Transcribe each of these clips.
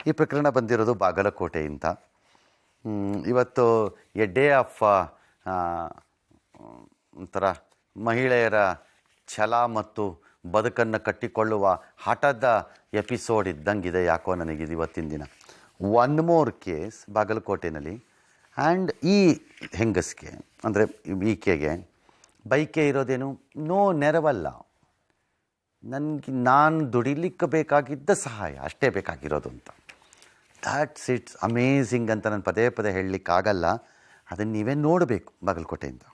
ಈ ಪ್ರಕರಣ ಬಂದಿರೋದು ಬಾಗಲಕೋಟೆಯಿಂದ. ಇವತ್ತು ಎ ಡೇ ಆಫ್ ಒಂಥರ ಮಹಿಳೆಯರ ಛಲ ಮತ್ತು ಬದುಕನ್ನು ಕಟ್ಟಿಕೊಳ್ಳುವ ಹಠದ ಎಪಿಸೋಡ್ ಇದ್ದಂಗಿದೆ ಯಾಕೋ ನನಗಿದು ಇವತ್ತಿನ ದಿನ. ಒನ್ ಮೋರ್ ಕೇಸ್ ಬಾಗಲಕೋಟೆಯಲ್ಲಿ. ಆ್ಯಂಡ್ ಈ ಹೆಂಗಸ್ಗೆ ಅಂದರೆ ಈಕೆಗೆ ಬೈಕೆ ಇರೋದೇನು ನೆರವಲ್ಲ, ನಾನು ದುಡಿಲಿಕ್ಕೆ ಬೇಕಾಗಿದ್ದ ಸಹಾಯ ಅಷ್ಟೇ ಬೇಕಾಗಿರೋದು ಅಂತ. ಇಟ್ಸ್ ಅಮೇಝಿಂಗ್ ಅಂತ ನಾನು ಪದೇ ಪದೇ ಹೇಳಲಿಕ್ಕಾಗಲ್ಲ. ಅದನ್ನು ನೀವೇ ನೋಡಬೇಕು ಬಾಗಲಕೋಟೆಯಿಂದ.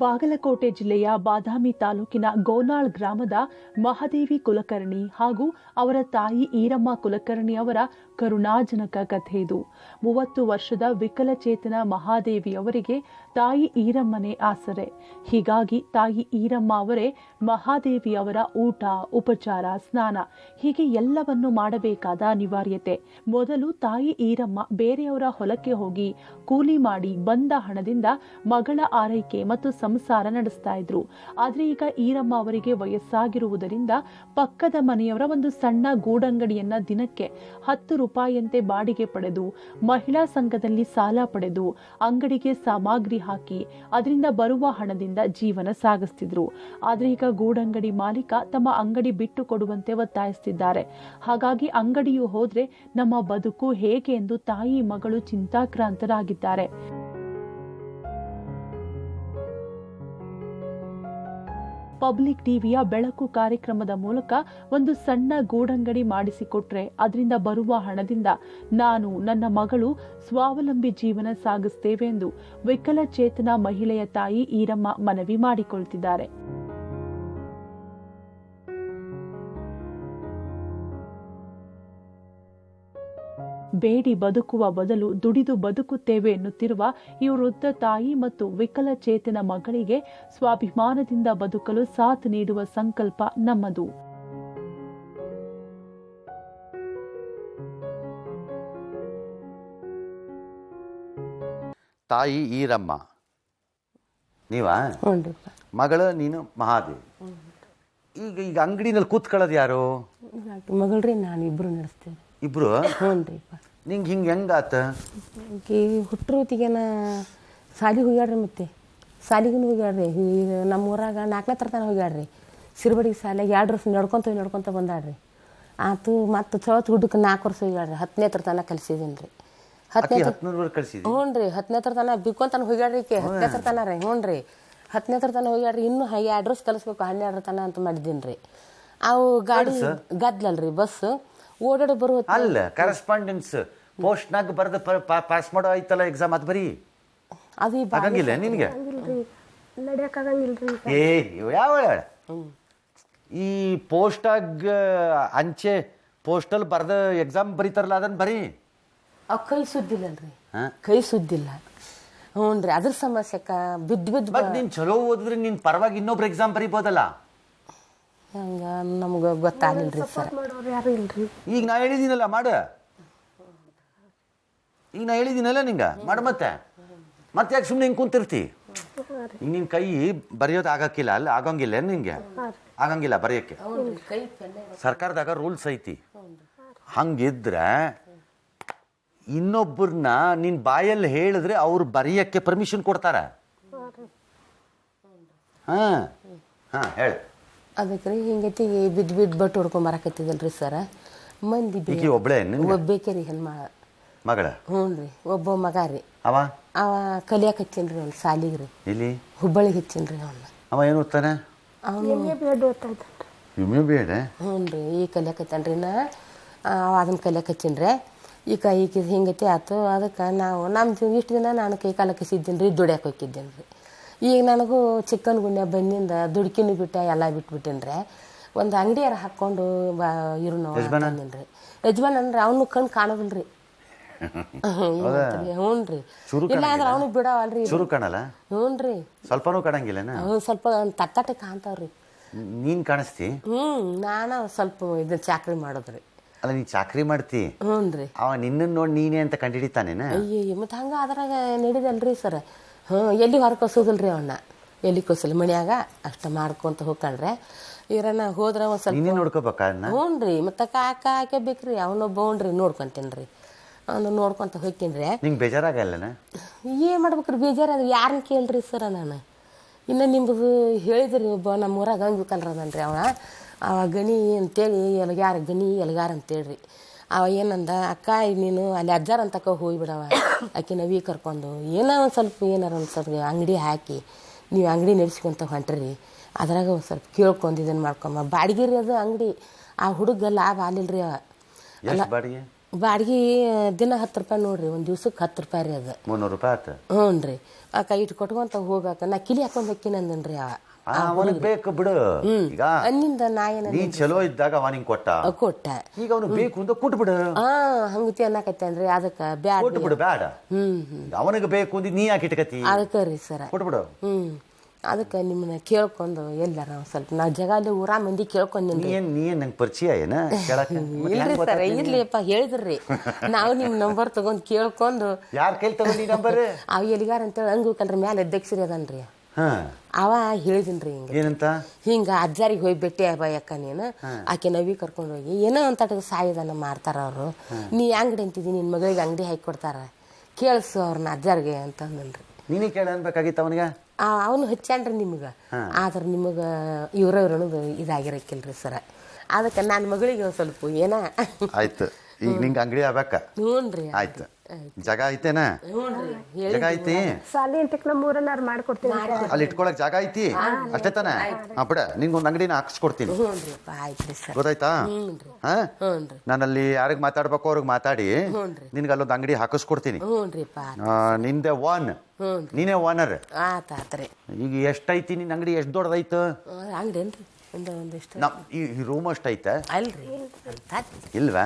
ಬಾಗಲಕೋಟೆ ಜಿಲ್ಲೆಯ ಬಾದಾಮಿ ತಾಲೂಕಿನ ಗೋನಾಳ್ ಗ್ರಾಮದ ಮಹಾದೇವಿ ಕುಲಕರ್ಣಿ ಹಾಗೂ ಅವರ ತಾಯಿ ಈರಮ್ಮ ಕುಲಕರ್ಣಿ ಅವರ ಕರುಣಾಜನಕ ಕಥೆ ಇದು. 30 ವರ್ಷದ ವಿಕಲಚೇತನ ಮಹಾದೇವಿ ಅವರಿಗೆ ತಾಯಿ ಈರಮ್ಮನೇ ಆಸರೆ. ಹೀಗಾಗಿ ತಾಯಿ ಈರಮ್ಮ ಅವರೇ ಮಹಾದೇವಿ ಅವರ ಊಟ, ಉಪಚಾರ, ಸ್ನಾನ ಹೀಗೆ ಎಲ್ಲವನ್ನು ಮಾಡಬೇಕಾದ ಅನಿವಾರ್ಯತೆ. ಮೊದಲು ತಾಯಿ ಈರಮ್ಮ ಬೇರೆಯವರ ಹೊಲಕ್ಕೆ ಹೋಗಿ ಕೂಲಿ ಮಾಡಿ ಬಂದ ಹಣದಿಂದ ಮಗಳ ಆರೈಕೆ ಮತ್ತು ಸಂಸಾರ ನಡೆಸ್ತಾ ಇದ್ರು. ಆದ್ರೆ ಈಗ ಈರಮ್ಮ ಅವರಿಗೆ ವಯಸ್ಸಾಗಿರುವುದರಿಂದ ಪಕ್ಕದ ಮನೆಯವರ ಒಂದು ಸಣ್ಣ ಗೂಡಂಗಡಿಯನ್ನ ದಿನಕ್ಕೆ 10 ರೂಪಾಯಿಯಂತೆ ಬಾಡಿಗೆ ಪಡೆದು ಮಹಿಳಾ ಸಂಘದಲ್ಲಿ ಸಾಲ ಪಡೆದು ಅಂಗಡಿಗೆ ಸಾಮಗ್ರಿ ಹಾಕಿ ಅದರಿಂದ ಬರುವ ಹಣದಿಂದ ಜೀವನ ಸಾಗಿಸ್ತಿದ್ರು. ಆದ್ರೆ ಈಗ ಗೂಡಂಗಡಿ ಮಾಲೀಕ ತಮ್ಮ ಅಂಗಡಿ ಬಿಟ್ಟು ಕೊಡುವಂತೆ ಒತ್ತಾಯಿಸ್ತಿದ್ದಾರೆ. ಹಾಗಾಗಿ ಅಂಗಡಿಯು ಹೋದ್ರೆ ನಮ್ಮ ಬದುಕು ಹೇಗೆ ಎಂದು ತಾಯಿ ಮಗಳು ಚಿಂತಾಕ್ರಾಂತರಾಗಿದ್ದಾರೆ. ಪಬ್ಲಿಕ್ ಟಿವಿಯ ಬೆಳಕು ಕಾರ್ಯಕ್ರಮದ ಮೂಲಕ ಒಂದು ಸಣ್ಣ ಗೂಡಂಗಡಿ ಮಾಡಿಸಿಕೊಟ್ರೆ ಅದರಿಂದ ಬರುವ ಹಣದಿಂದ ನಾನು, ನನ್ನ ಮಗಳು ಸ್ವಾವಲಂಬಿ ಜೀವನ ಸಾಗಿಸ್ತೇವೆ ಎಂದು ವಿಕಲಚೇತನ ಮಹಿಳೆಯ ತಾಯಿ ಈರಮ್ಮ ಮನವಿ ಮಾಡಿಕೊಳ್ತಿದ್ದಾರೆ. ಬೇಡಿ ಬದುಕುವ ಬದಲು ದುಡಿದು ಬದುಕುತ್ತೇವೆ ಎನ್ನುತ್ತಿರುವ ಈ ವೃದ್ಧ ತಾಯಿ ಮತ್ತು ವಿಕಲಚೇತನ ಮಗಳಿಗೆ ಸ್ವಾಭಿಮಾನದಿಂದ ಬದುಕಲು ಸಾಥ್ ನೀಡುವ ಸಂಕಲ್ಪ ನಮ್ಮದು. ತಾಯಿ ಈರಮ್ಮ ನೀವಾ? ಮಗಳು ನೀನು ಮಹಾದೇವಿ. ಈಗ ಅಂಗಡಿನಲ್ಲಿ ಕೂತ್ಕೊಳ್ಳೋದು ಯಾರು? ಮಗಳ್ರಿ ನಾನು ಇಬ್ರು ನಡೆಸ್ತೇವೆ. ಇಬ್ರು? ಹ್ಞೂ. ನಿಂಗೆ ಹಿಂಗೆ ಹೆಂಗಾತ? ಹುಟ್ಟರುತಿಗೆನ ಸಾಲಿಗೆ ಹೋಗ್ಯಾಡ್ರಿ, ಮತ್ತೆ ಸಾಲಿಗೂ ಹೋಗ್ಯಾಡ್ರಿ. ನಮ್ಮ ಊರಾಗ 4ನೇ ತರತನ ಹೋಗ್ಯಾಡ್ರಿ. ಸಿರ್ಬಡಿಗೆ ಸಾಲಿಗೆ 2 ವರ್ಷ ನಡ್ಕೊಂತ ಬಂದಾಡ್ರಿ. ಆತು ಮತ್ತು ಚೌತ್ ಗುಡ್ಡಕ್ಕೆ 4 ವರ್ಷ ಹೋಗ್ಯಾಡ್ರಿ. 10ನೇ ತರತನ ಕಲಿಸಿದ್ದೀನಿ ರೀ. 10ನೇ ಹ್ಞೂ ರೀ. 10ನೇ ತರತನ ಬಿಕ್ಕೊಂತಾನ ಹೋಗ್ಯಾಡ್ರಿ. 10ನೇ ತರತನ ರೀ. ಹ್ಞೂ ರೀ. 10ನೇ ತರತನ ಹೋಗ್ಯಾಡ್ರಿ. ಇನ್ನೂ 2 ವರ್ಷ ಕಲಿಸ್ಬೇಕು 12 ತನ ಅಂತ ಮಾಡಿದ್ದೀನಿ ರೀ. ಅವು ಗಾಡಿ ಗದ್ಲಲ್ರಿ, ಬಸ್ ಓಡಾಡ ಬರುವ ಅಲ್ಲ ಕರೆಸ್ಪಾಂಡೆನ್ಸ್ ಪೋಸ್ಟ್ನಾಗ ಬರೆದು ಪಾಸ್ ಮಾಡೋ ಐತಲ್ಲ ಎಕ್ಸಾಮ್ ಅದು ಬರೀ ಅದು ಆಗಂಗಿಲ್ಲ ನಿನಗೆ? ಏ ಯಾವ ಈ ಪೋಸ್ಟಾಗ ಅಂಚೆ ಪೋಸ್ಟಲ್ ಬರೆದ ಎಕ್ಸಾಮ್ ಬರೀತಾರಲ್ಲ ಅದನ್ನ ಬರೀ ಅವು ಕೈ ಸುದ್ದಿಲ್ಲಲ್ರಿ. ಕೈ ಸುದ್ದಿಲ್ಲ. ಹ್ಞೂ ರೀ. ಅದ್ರ ಸಮಸ್ಯೆಕ್ಕ ಬಿದ್ದು ನೀನು ಚಲೋ ಓದಿದ್ರೆ ನೀನು ಪರವಾಗಿ ಇನ್ನೊಬ್ರು ಎಕ್ಸಾಮ್ ಬರೀಬೋದಲ್ಲ. ಹಂಗ ನಮ್ಗೆ ಗೊತ್ತಾಗಲಿಲ್ರಿ ಸರ್. ಈಗ ನಾ ಹೇಳಿದ್ದೀನಲ್ಲ ಮಾಡು. ಈಗ ನಾ ಹೇಳಿದ್ದೀನಲ್ಲ ನಿಂಗೆ ಮಾಡು. ಮತ್ತೆ ಯಾಕೆ ಸುಮ್ಮನೆ ಹಿಂಗೆ ಕುಂತಿರ್ತಿ? ಈಗ ನಿನ್ನ ಕೈ ಬರೆಯೋದು ಆಗಕ್ಕಿಲ್ಲ ಅಲ್ಲ? ಆಗಂಗಿಲ್ಲ ನಿಂಗೆ? ಆಗಂಗಿಲ್ಲ ಬರೆಯೋಕ್ಕೆ. ಸರ್ಕಾರದಾಗ ರೂಲ್ಸ್ ಐತಿ. ಹಂಗಿದ್ರೆ ಇನ್ನೊಬ್ಬರನ್ನ ನಿನ್ನ ಬಾಯಲ್ಲಿ ಹೇಳಿದ್ರೆ ಅವ್ರು ಬರೆಯೋಕ್ಕೆ ಪರ್ಮಿಷನ್ ಕೊಡ್ತಾರೆ. ಹೇಳಿ. ಅದಕ್ಕೆ ರೀ ಹಿಂಗೈತಿ ಬಿದ್ದು ಬಟ್ಟು ಹೊಡ್ಕೊಂಬರಕತ್ತಿದಲ್ರಿ ಸರ್. ಮಂದಿ ಒಬ್ಬೇಕೆ ರೀ ಹೆಣ್ಮ ಮಗಳ. ಹ್ಞೂ ರೀ. ಒಬ್ಬ ಮಗ ರೀ. ಅವ ಕಲಿಯಕ್ಕೆ ಹಚ್ಚೀನಿ ರೀ. ಅವ್ನು ಸಾಲಿಗೆ ರೀ. ಇಲ್ಲಿ ಹುಬ್ಬಳ್ಳಿಗೆ ಹಚ್ಚೀನಿ ರೀ. ಅವ ಏನು ಓದ್ತಾನೆ? ಅವನು ಹ್ಞೂ ರೀ. ಈಗ ಕಲಿಯಕತ್ತಾನ ರೀ. ಅದನ್ನ ಕಲಿಯಕ್ಕೆ ಹಚ್ಚೀನಿ ರೀ. ಈಗ ಹಿಂಗೈತಿ ಆಯ್ತು. ಅದಕ್ಕೆ ನಮ್ಮ ಇಷ್ಟು ದಿನ ನಾನು ಕೈ ಕಾಲಕ್ಕೆ ಸಿದ್ದೀನಿ ರೀ. ದುಡಿಯಕ್ಕೆ ಹೋಗಿದ್ದೇನೆ ರೀ. ಈಗ ನನಗೂ ಚಿಕ್ಕನ್ ಗುಂಡೆ ಬಂದಿಂದ ದುಡ್ಕಿನೂ ಬಿಟ್ಟೆ ಎಲ್ಲ ಬಿಟ್ಬಿಟ್ಟೇನಿ ರೀ. ಒಂದು ಅಂಗಡಿಯಾರ ಹಾಕ್ಕೊಂಡು ಇರೋನು ತಂದೀನಿ ರೀ. ಯಜಮಾನ್ ಅಂದ್ರೆ ಅವನು ಕಣ್ಣು ಕಾಣೋದಿಲ್ಲ ರೀ. ಹ್ಞೂ ರೀ. ಇಲ್ಲ ಅಂದ್ರೆ ಅವನು ಬಿಡವಲ್ರಿ. ಚೂರು ಕಾಣಲ್ಲ? ಹ್ಞೂ ರೀ. ಸ್ವಲ್ಪನೂ ಕಾಣಂಗಿಲ್ಲ? ಸ್ವಲ್ಪ ತಟ್ಟೆ ಕಾಣ್ತಾವ್ರಿ. ನೀನು ಕಾಣಿಸ್ತಿ? ನಾನು ಸ್ವಲ್ಪ ಇದನ್ನ ಚಾಕ್ರಿ ಮಾಡೋದ್ರಿ. ಅಲ್ಲ ನೀನು ಚಾಕ್ರಿ ಮಾಡ್ತಿ? ಹ್ಞೂ ರೀ. ಅವ ನಿನ್ನನ್ನು ನೋಡಿ ನೀನೇ ಅಂತ ಕಂಡಿಡಿತಾನೇನ? ಅಯ್ಯೋ ಮತ್ತು ಹಂಗೆ ಅದ್ರಾಗ ನಡೀದಲ್ರಿ ಸರ್. ಎಲ್ಲಿ ಹೊರ ಕಳ್ಸೋದಿಲ್ಲ ರೀ ಅವನ್ನ. ಎಲ್ಲಿ ಕಳ್ಸಲ್ಲ, ಮನ್ಯಾಗ ಅಷ್ಟು ಮಾಡ್ಕೊತ ಹೋಗ್ತಾಳ್ರೆ. ಇವ್ರನ್ನ ಹೋದ್ರೆ ಒಂದು ಸ್ವಲ್ಪ ನೀನೇ ನೋಡ್ಕೋಬೇಕಾ ಹ್ಞೂ ರೀ ಮತ್ತು ಹಾಕಬೇಕ್ರಿ ಅವನೊಬ್ಬ ಹ್ಞೂ ನೋಡ್ಕೊಂತೀನಿ ರೀ ಅವನು ನೋಡ್ಕೊತ ಹೋಗ್ತೀನಿ ರೀ. ನಿಂಗೆ ಬೇಜಾರಾಗಲ್ಲನ? ಏನು ಮಾಡ್ಬೇಕ್ರಿ ಬೇಜಾರಾದ್ರೆ ಯಾರನ್ನ ಕೇಳ್ರಿ ಸರ ನಾನು. ಇನ್ನು ನಿಮ್ಮದು ಹೇಳಿದ್ರಿ ಒಬ್ಬ ನಮ್ಮ ಊರಾಗ ಹಂಗೆ ಕಲ್ರದನ್ರಿ ಅವ ಗಣಿ ಅಂತೇಳಿ ಎಲ್ಗಾರ ಗಣಿ ಎಲ್ಗಾರ ಅಂತೇಳ್ರಿ. ಅವ ಏನಂದ, ಅಕ್ಕ ನೀನು ಅಲ್ಲಿ ಅಜ್ಜಾರ ಅಂತಕ ಹೋಗ್ಬಿಡವ ಆಕೆ ನವಿ ಕರ್ಕೊಂಡು ಏನೋ ಒಂದು ಸ್ವಲ್ಪ ಏನಾರ ಒಂದು ಸ್ವಲ್ಪ ಅಂಗಡಿ ಹಾಕಿ ನೀವು ಅಂಗಡಿ ನಡೆಸ್ಕೊಂತ ಹೊಂಟ್ರಿ, ಅದ್ರಾಗ ಒಂದು ಸ್ವಲ್ಪ ಕೇಳ್ಕೊಂಡು ಇದನ್ನು ಮಾಡ್ಕೊಂಬ. ಬಾಡಿಗೆ ರೀ ಅದು ಅಂಗಡಿ. ಆ ಹುಡುಗ ಲಾಭ ಆಲಿಲ್ರಿ ಅವ. ಬಾಡಿಗೆ ದಿನ 10 ರೂಪಾಯಿ ನೋಡ್ರಿ, ಒಂದು ದಿವ್ಸಕ್ಕೆ 10 ರೂಪಾಯಿ ರೀ ಅದು. 300 ರೂಪಾಯಿ ಆಯ್ತು. ಹ್ಞೂ ರೀ. ಕೈ ಇಟ್ಟು ಕೊಟ್ಕೊಂತ ಹೋಗಾಕ ನಾ ಕಿಲಿ ಹಾಕೊಂಡು ಹೋಗ್ತೀನಿ ಅಂದನ್ರಿ ಅವ. ಅವನಿಗೆ ಬೇಕು ಬಿಡು. ಈಗ ಅನ್ನಿಂದ ನಾ ಏನ ನೀ ಚಲೋ ಇದ್ದಾಗ ಅವನಿಗೆ ಕೊಟ್ಟ, ಈಗ ಅವನಿಗೆ ಬೇಕು ಅಂತ ಕೊಟ್ಬಿಡು. ಹಂಗತಿ ಅನ್ನಕತ್ತೇನ್ರಿ. ಅದಕ್ಕೆ ಬ್ಯಾಡ ಕೊಟ್ಬಿಡು, ಬೇಡ. ಅವನಿಗೆ ಬೇಕು ಅಂದ್ ನೀ ಯಾಕೆ ಇಟ್ಕತಿ? ಅದಕ್ಕೆ ರೀ ಸರ ಕೊಟ್ಬಿಡು. ಅದಕ್ಕೆ ನಿಮ್ಮನ್ನ ಕೇಳ್ಕೊಂಡು ಎಲ್ಲಾರ ಸ್ವಲ್ಪ ನಾವು ಜಗಾಲಿ ಊರ ಮಂದಿ ಕೇಳ್ಕೊಂಡ್ರಿ. ನೀ ನಂಗೆ ಪರಿಚಯ ಏನ ಇಲ್ರಿ ಸರ, ಇರ್ಲಿಪ್ಪ ಹೇಳಿದ್ರಿ. ನಾವು ನಿಮ್ಮ ನಂಬರ್ ತಗೊಂಡ್ ಕೇಳ್ಕೊಂಡು. ಯಾರ ಕೈಲಿ ತಗೊಂಡಿ ನಂಬರ್? ಅವ ಎಲ್ಲಿಗಾರ ಅಂತೇಳಿ ಹಂಗಲ್ರಿ ಮ್ಯಾಲೆ ಅಧ್ಯಕ್ಷರಿ ಅದನ್ರಿ. ಅವ ಹೇಳಿದಿನ್ರಿ ಹಿಂಗ ಏನಂತ, ಹಿಂಗ ಅಜ್ಜಾರಿಗೆ ಹೋಗಿ ಭೇಟಿ ಬಯಕ್ಕ ನೀನು ಆಕೆ ನವಿ ಕರ್ಕೊಂಡು ಹೋಗಿ ಏನೋ ಅಂತ ಸಾಯದನ್ನ ಮಾಡ್ತಾರ ಅವರು. ನೀ ಅಂಗಡಿ ಅಂತಿದ್ದೀನಿ, ನಿನ್ನ ಮಗಳಿಗೆ ಅಂಗಡಿ ಹಾಕಿ ಕೊಡ್ತಾರ, ಕೇಳಿಸು ಅವ್ರನ್ನ ಅಜ್ಜಾರಿಗೆ ಅಂತ ಅಂದನ್ರಿ. ನೀನೇ ಕೇಳ ಅನ್ಬೇಕಾಗಿತ್ತು ಅವನಿಗೆ. ಅವನು ಹಚ್ಚಾನ್ರಿ ನಿಮ್ಗೆ. ಆದ್ರೆ ನಿಮಗೆ ಇವ್ರನ್ನೋದು ಇದಾಗಿರಕ್ಕಿಲ್ರಿ ಸರ. ಅದಕ್ಕೆ ನನ್ನ ಮಗಳಿಗೆ ಸ್ವಲ್ಪ ಏನ ಆಯ್ತು. ಈಗ ನಿಂಗೆ ಅಂಗಡಿ ಆಗ್ಬೇಕ? ಹ್ಞೂ ರೀ. ಆಯ್ತು. ಜಾಗ ಐತೇನ? ಜಾಗ ಐತಿ? ಸಾಲಿ ಅಂತಕ್ಕೆ ನಮ್ಮ ಊರನ್ನಾರು ಮಾಡ್ಕೊಡ್ತೀನಿ. ಅಲ್ಲಿ ಇಟ್ಕೊಳಕ್ ಜಾಗ ಐತಿ ಅಷ್ಟೇ ತಾನೆ? ಬಿಡ, ನಿಂಗೊಂದು ಅಂಗಡಿನ ಹಾಕಿಸ್ಕೊಡ್ತೀನಿ. ಗೊತ್ತಾಯ್ತಾ? ನಾನು ಅಲ್ಲಿ ಯಾರಿಗೆ ಮಾತಾಡ್ಬೇಕು ಅವ್ರಿಗೆ ಮಾತಾಡಿ ನಿನ್ಗೆ ಅಲ್ಲೊಂದು ಅಂಗಡಿ ಹಾಕಿಸ್ಕೊಡ್ತೀನಿ. ನಿಂದೆ ನೀನೇ ಓನರ್. ಈಗ ಎಷ್ಟೈತಿ ನಿನ್ ಅಂಗಡಿ? ಎಷ್ಟು ದೊಡ್ಡದೈತು ಅಂಗಡಿ? ಈ ರೂಮ್ ಅಷ್ಟೈತೆ ಅಲ್ರಿ? ಇಲ್ವಾ?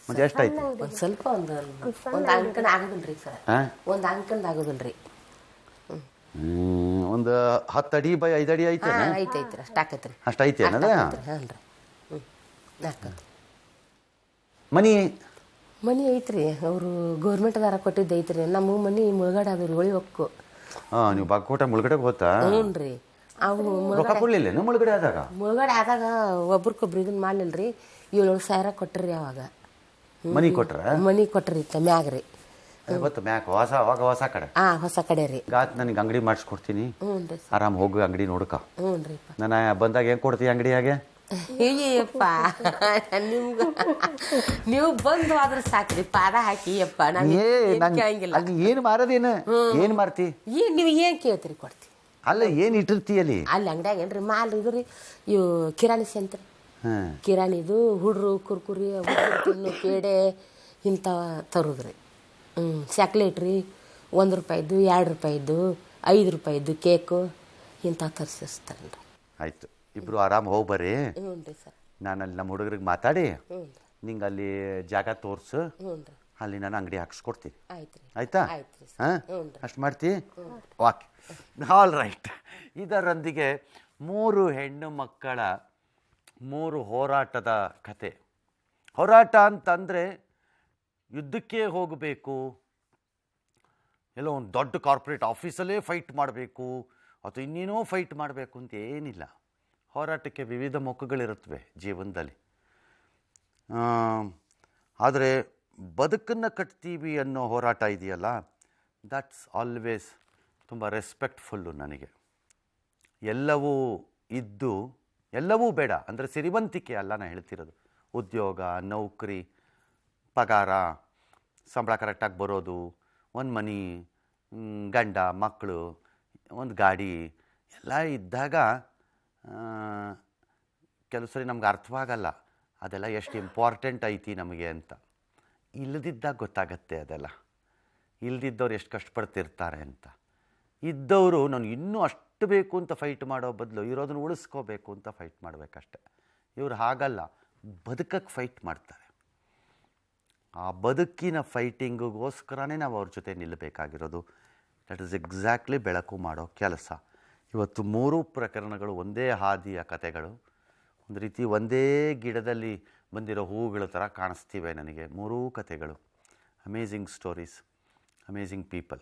ಮತ್ತೆ ಎಷ್ಟೈತಿ? ಸ್ವಲ್ಪ ಒಂದು ಅಂಕಣ ಆಗೋದಿಲ್ರಿ ಸರ್. ಒಂದು ಅಂಕಂದ ಆಗೋದಿಲ್ರಿ. ಒಂದು 10 ಅಡಿ ಬೈ 5 ಅಡಿ ಐತೆ? ಐತೈತ್ರಿ, ಅಷ್ಟ ಆಕತ್ರಿ. ಅಷ್ಟ ಐತಿ ಅನ್ನದ? ಮನಿ ಐತ್ರಿ, ಅವರು ಗೌರ್ಮೆಂಟ್ದಾರ ಕೊಟ್ಟಿದ್ದು ಐತ್ರಿ. ನಮ್ಮ ಮನಿ ಮುಳುಗಡೆ ಅದ್ರಿ, ಒಳಿ ಹೊಕ್ಕು. ನೀವು ಬಾಗಕೋಟೆ ಮುಳುಗಡೆ ಹೋತಾ? ಹ್ಞೂ ರೀ. ಅವು ಮುಳುಗಡೆ ಆದಾಗ ಒಬ್ರಿಗೊಬ್ರು ಇದನ್ನ ಮಾಡ್ಲಿಲ್ರಿ. 7 ಸಾವಿರ ಕೊಟ್ರಿ ಅವಾಗ. ಮನಿ ಕೊಟ್ರಿ ಮ್ಯಾಗ್ರಿ. ಹೊಸ ಕಡೆ? ಹೊಸ ಕಡೆ ರೀ. ನನಗೆ ಅಂಗಡಿ ಮಾಡಿಸ್ಕೊಡ್ತೀನಿ. ಆರಾಮ್ ಹೋಗಿ ಅಂಗಡಿ ನೋಡ್ಕ. ಹ್ಞೂ ರೀ. ನಾನು ಬಂದಾಗ ಏನ್ ಕೊಡ್ತೀವಿ ಅಂಗಡಿಯಾಗೆ? ಅಯ್ಯಪ್ಪ, ನೀವು ಬಂದು ಆದ್ರೆ ಸಾಕ್ರಿ, ಪಾದ ಹಾಕಿ ಅಪ್ಪ. ಏನ್ ಮಾರದೇನ? ಏನ್ ಮಾರ್ತಿ? ನೀವು ಏನ್ ಕೇಳ್ತೀರಿ ಕೊಡ್ತೀವಿ. ಅಲ್ಲ, ಏನ್ ಇಟ್ಟಿರ್ತಿ ಅಲ್ಲಿ ಅಂಗಡಿಯಾಗ? ಏನ್ರಿ ಮಾಲ್ ಇದು ರೀ, ಇವು ಕಿರಾಣಿ ಸೆಂತ್ರಿ. ಕಿರಾಣಿದು ಹುಡ್ರು ಕುರ್ಕುರಿ ತಿನ್ನು ಪೇಡೆ ಇಂಥವ ತರುದ್ರಿ. ಚಾಕ್ಲೇಟ್ ರೀ, 1 ರೂಪಾಯಿದ್ದು, 2 ರೂಪಾಯಿದ್ದು, 5 ರೂಪಾಯಿದ್ದು ಕೇಕು ಇಂಥವು ತರಿಸ್ತಾರಲ್ರಿ. ಆಯ್ತು, ಇಬ್ರು ಆರಾಮ್ ಹೋಗಿ ಬರ್ರಿ. ಹ್ಞೂ ರೀ ಸರ್. ನಾನು ಅಲ್ಲಿ ನಮ್ಮ ಹುಡುಗರಿಗೆ ಮಾತಾಡಿ ನಿಂಗೆ ಅಲ್ಲಿ ಜಾಗ ತೋರ್ಸು, ಅಲ್ಲಿ ನಾನು ಅಂಗಡಿ ಹಾಕಿಸ್ಕೊಡ್ತೀನಿ. ಆಯ್ತಾ? ಅಷ್ಟು ಮಾಡ್ತಿ? Okay, all right. ಇದರೊಂದಿಗೆ 3 ಹೆಣ್ಣು ಮಕ್ಕಳ 3 ಹೋರಾಟದ ಕತೆ. ಹೋರಾಟ ಅಂತಂದರೆ ಯುದ್ಧಕ್ಕೆ ಹೋಗಬೇಕು, ಎಲ್ಲೋ ಒಂದು ದೊಡ್ಡ ಕಾರ್ಪೊರೇಟ್ ಆಫೀಸಲ್ಲೇ ಫೈಟ್ ಮಾಡಬೇಕು ಅಥವಾ ಇನ್ನೇನೋ ಫೈಟ್ ಮಾಡಬೇಕು ಅಂತ ಏನಿಲ್ಲ. ಹೋರಾಟಕ್ಕೆ ವಿವಿಧ ಮುಖಗಳಿರುತ್ತವೆ ಜೀವನದಲ್ಲಿ. ಆದರೆ ಬದುಕನ್ನು ಕಟ್ತೀವಿ ಅನ್ನೋ ಹೋರಾಟ ಇದೆಯಲ್ಲ, ದಟ್ಸ್ ಆಲ್ವೇಸ್ ತುಂಬ ರೆಸ್ಪೆಕ್ಟ್ಫುಲ್ಲು ನನಗೆ. ಎಲ್ಲವೂ ಇದ್ದು ಎಲ್ಲವೂ ಬೇಡ ಅಂದರೆ ಸಿರಿವಂತಿಕೆ ಅಲ್ಲ ನಾನು ಹೇಳ್ತಿರೋದು. ಉದ್ಯೋಗ, ನೌಕರಿ, ಪಗಾರ, ಸಂಬಳ ಕರೆಕ್ಟಾಗಿ ಬರೋದು, ಒಂದು ಮನೆ, ಗಂಡ ಮಕ್ಕಳು, ಒಂದು ಗಾಡಿ ಎಲ್ಲ ಇದ್ದಾಗ ಕೆಲವು ಸರಿ ನಮ್ಗೆ ಅರ್ಥವಾಗಲ್ಲ ಅದೆಲ್ಲ ಎಷ್ಟು ಇಂಪಾರ್ಟೆಂಟ್ ಐತಿ ನಮಗೆ ಅಂತ. ಇಲ್ಲದಿದ್ದಾಗ ಗೊತ್ತಾಗತ್ತೆ ಅದೆಲ್ಲ. ಇಲ್ದಿದ್ದವ್ರು ಎಷ್ಟು ಕಷ್ಟಪಡ್ತಿರ್ತಾರೆ ಅಂತ. ಇದ್ದವರು ನಾನು ಇನ್ನೂ ಅಷ್ಟು ಬೇಕು ಅಂತ ಫೈಟ್ ಮಾಡೋ ಬದಲು ಇರೋದನ್ನು ಉಳಿಸ್ಕೋಬೇಕು ಅಂತ ಫೈಟ್ ಮಾಡಬೇಕಷ್ಟೆ. ಇವರು ಹಾಗಲ್ಲ, ಬದುಕಕ್ಕೆ ಫೈಟ್ ಮಾಡ್ತಾರೆ. ಆ ಬದುಕಿನ ಫೈಟಿಂಗಿಗೋಸ್ಕರನೇ ನಾವು ಅವ್ರ ಜೊತೆ ನಿಲ್ಲಬೇಕಾಗಿರೋದು. ದಟ್ ಈಸ್ ಎಕ್ಸಾಕ್ಟ್ಲಿ ಬೆಳಕು ಮಾಡೋ ಕೆಲಸ. ಇವತ್ತು 3 ಪ್ರಕರಣಗಳು ಒಂದೇ ಹಾದಿಯ ಕತೆಗಳು. ಒಂದು ರೀತಿ ಒಂದೇ ಗಿಡದಲ್ಲಿ ಬಂದಿರೋ ಹೂವುಗಳ ಥರ ಕಾಣಿಸ್ತಿವೆ ನನಗೆ 3 ಕತೆಗಳು. Amazing stories, amazing people.